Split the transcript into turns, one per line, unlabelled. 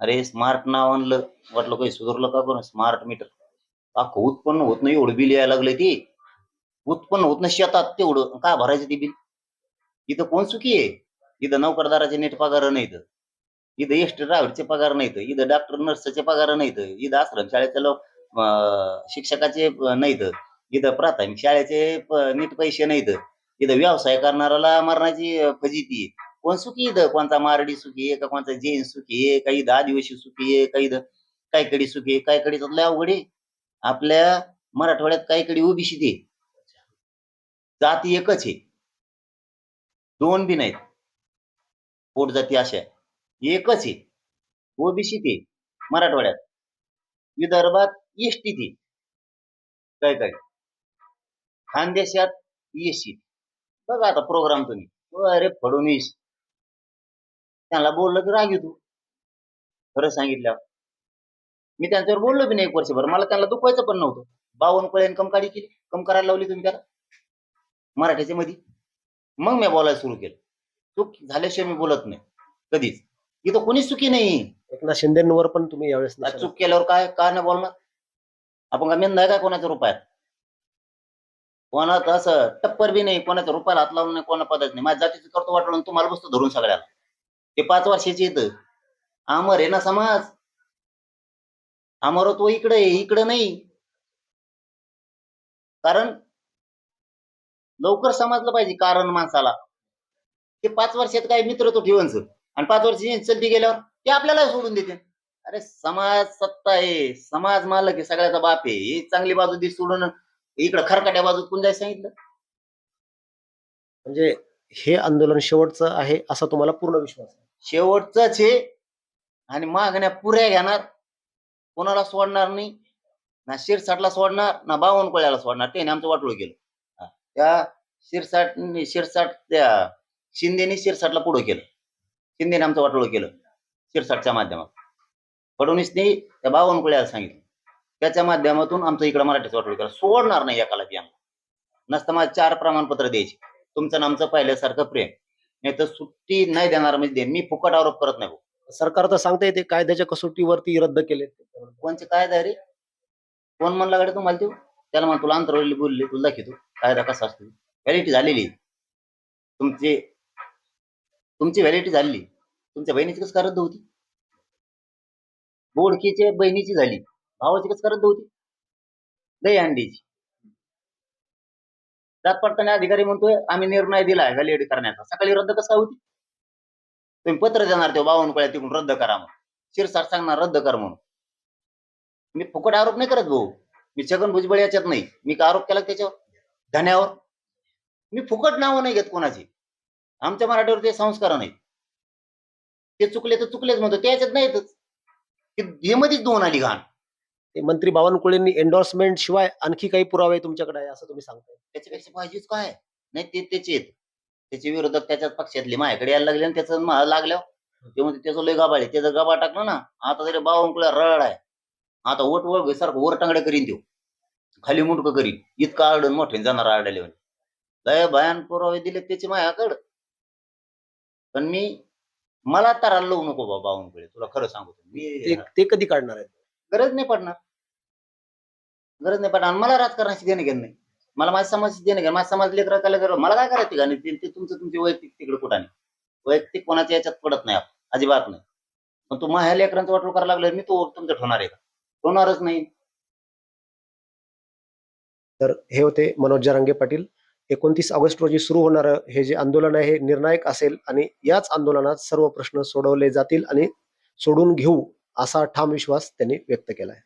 अरे स्मार्ट नाव आणलं, वाटलं काही सुधारलं का कोण स्मार्ट मीटर. अख्खं उत्पन्न होत नाही एवढं बिल यायला लागलं ते. उत्पन्न होत नाही शेतात तेवढं काय भरायचं ते बिल. इथं कोण सुखी आहे? इथं नोकरदाराचे नीट पगार नाहीत, इथं एसटी ड्रायव्हरचे पगार नाहीत, इथं डॉक्टर नर्सचे पगार नाहीत, इथं आश्रम शाळेचे लोक शिक्षकाचे नाहीत, इथं प्राथमिक शाळेचे नीट पैसे नाहीत, इथं व्यवसाय करणाऱ्याला मरणाची फजिती. कोण सुखी इथं? कोणता मारडी सुखी आहे का, कोणता जैन सुखी आहे का, इथं आदिवासी सुखी आहे का, इथं काहीकडे सुखी आहे? काहीकडे तर लय अवघड आहे. आपल्या मराठवाड्यात काहीकडे ओबीसी ते जाती एकच आहे, दोन बी नाहीत. पोट जाती अशा एकच आहे, ओबीसी ते मराठवाड्यात. विदर्भात एसटी ते काय काय, खानदेशात एससी. बघा आता प्रोग्राम तुम्ही. अरे फडणवीस त्यांना बोललं की राग येतो, खरं सांगितलं. मी त्यांच्यावर बोललो बी नाही 1 वर्षभर, मला त्यांना दुखवायचं पण नव्हतं. 52 कळे इन्कम काढी केली, कम करायला लावली तुम्ही त्याला मराठीच्या मध्ये. मग मी बोलायला सुरू केलं. चूक झाल्याशिवाय मी बोलत नाही कधीच. इथं कोणीच चुकी नाही.
एकनाथ शिंदेवर पण तुम्ही यावेळेस
चूक केल्यावर काय काय नाही बोलणार आपण? का मेंद आहे काय कोणाच्या रुपयात? कोणाचं असं टप्पर बी नाही, कोणाच्या रुपयाला हात लावून नाही, कोणा पदाच नाही. माझ्या जातीचं करतो वाटलं तुम्हाला बसतो धरून सगळ्याला. ते 5 वर्षाचे येतं. अमर आहे ना समाज, अमरत्व इकडे आहे, इकडे नाही. कारण लवकर समजलं पाहिजे कारण माणसाला. ते 5 वर्षात काय मित्र तो ठेवून आणि 5 वर्षाची चलती गेल्यावर ते आपल्याला सोडून देते. अरे समाज सत्ता आहे, समाज मालक आहे, सगळ्याचा बाप आहे. ही चांगली बाजू दी सोडून इकडे खरकाट्या बाजूत कोण जायला सांगितलं?
म्हणजे हे आंदोलन शेवटचं आहे असा तुम्हाला पूर्ण विश्वास आहे?
शेवटचंच आहे आणि मागण्या पुऱ्या घेणार, कोणाला सोडणार नाही. ना शिरसाटला सोडणार ना बावनकुळ्याला सोडणार. त्याने आमचं वाटोळ केलं. त्या शिरसाट त्या शिंदेने शिरसाटला पुढं केलं, शिंदेने आमचं वाटोळ केलं शिरसाटच्या माध्यमात. फडणवीसने त्या बावनकुळ्याला सांगितलं, त्याच्या माध्यमातून आमचं इकडं मराठीचं वाटोळ केलं. सोडणार नाही एकाला बी आम्हाला. नसतं मला 4 प्रमाणपत्र द्यायची, तुमचं आमचं पहिल्यासारखं प्रेम. नाही तर सुट्टी नाही देणार म्हणजे मी फुकट आरोप करत नाही.
सरकार तर सांगते ते कायद्याच्या कसोटीवरती रद्द केले.
कोणचे कायदा रे? कोण म्हणला गाडी तुम्हाला? ते त्याला म्हणतो तुला अंतरवली बोलली, तुला दाखवतो कायदा कसा असतो. व्हॅलिडिटी झालेली तुमची व्हॅलिडिटी झालेली. तुमच्या बहिणीची कसं रद्द होती? बोडकीच्या बहिणीची झाली, भावाची कसं रद्द होती? दही अंडीची. जात पडताना अधिकारी म्हणतोय आम्ही निर्णय दिलाय व्हॅलिडिटी करण्याचा, सकाळी रद्द कसं होती? तुम्ही पत्र देणार तेव्हा बावनकुळ्या तिकडून रद्द करा म्हणून, शिरसाट सांगणार रद्द कर म्हणून. मी फुकट आरोप नाही करत भाऊ. मी छगन भुजबळ याच्यात नाही. मी का आरोप केला त्याच्यावर धन्यावर? मी फुकट नावं नाही घेत कोणाची. आमच्या मराठीवर ते संस्कार नाही. ते चुकले तर चुकलेच म्हणतो, त्याच्यात नाहीतच. हे मध्येच 2 आली घाण.
ते मंत्री बावनकुळेंनी एन्डोर्समेंट शिवाय आणखी काही पुरावे तुमच्याकडे आहे असं तुम्ही सांगताय?
त्याच्यापेक्षा पाहिजेच काय नाही. ते त्याचे त्याचे विरोधक त्याच्याच पक्षातले माझ्याकडे यायला लागले आणि त्याचं लागल्यावर ते म्हणते त्याचं लय गाबाळ आहे. त्याचं गाबाळ टाकलं ना आता तरी बावनकुळ्या रड आहे. आता ओट सारखं वर टांगड्या करीन देऊ, खाली मुंडकं करीन, इतका आरडून मोठे जाणार आरडाले. लय भयान पुरावे दिले त्याचे माझ्याकडं. पण मला तर लावू नको बाबा बावनकुळे, तुला खरं सांगतो. मी
ते कधी काढणार आहे?
गरज नाही पडणार. मला राजकारणाशी देणं घेणं नाही. मला माझ्या समाजाशी देणं घेणं. माझ्या समाज लेकरं मला काय करायचं का नाही? ते तुमची वैयक्तिक तिकडे कुठं नाही. वैयक्तिक कोणाच्या याच्यात पडत नाही, अजिबात नाही. पण तू माझ्या लेकरांचा वाटोळ करायला लागला, मी तो तुमचं ठेवणार आहे का? होणारच नाही.
तर हे होते मनोज जरांगे पाटील. 29 ऑगस्ट रोजी सुरू होणारं हे जे आंदोलन आहे हे निर्णायक असेल आणि याच आंदोलनात सर्व प्रश्न सोडवले जातील आणि सोडून घेऊ असा ठाम विश्वास त्यांनी व्यक्त केला आहे.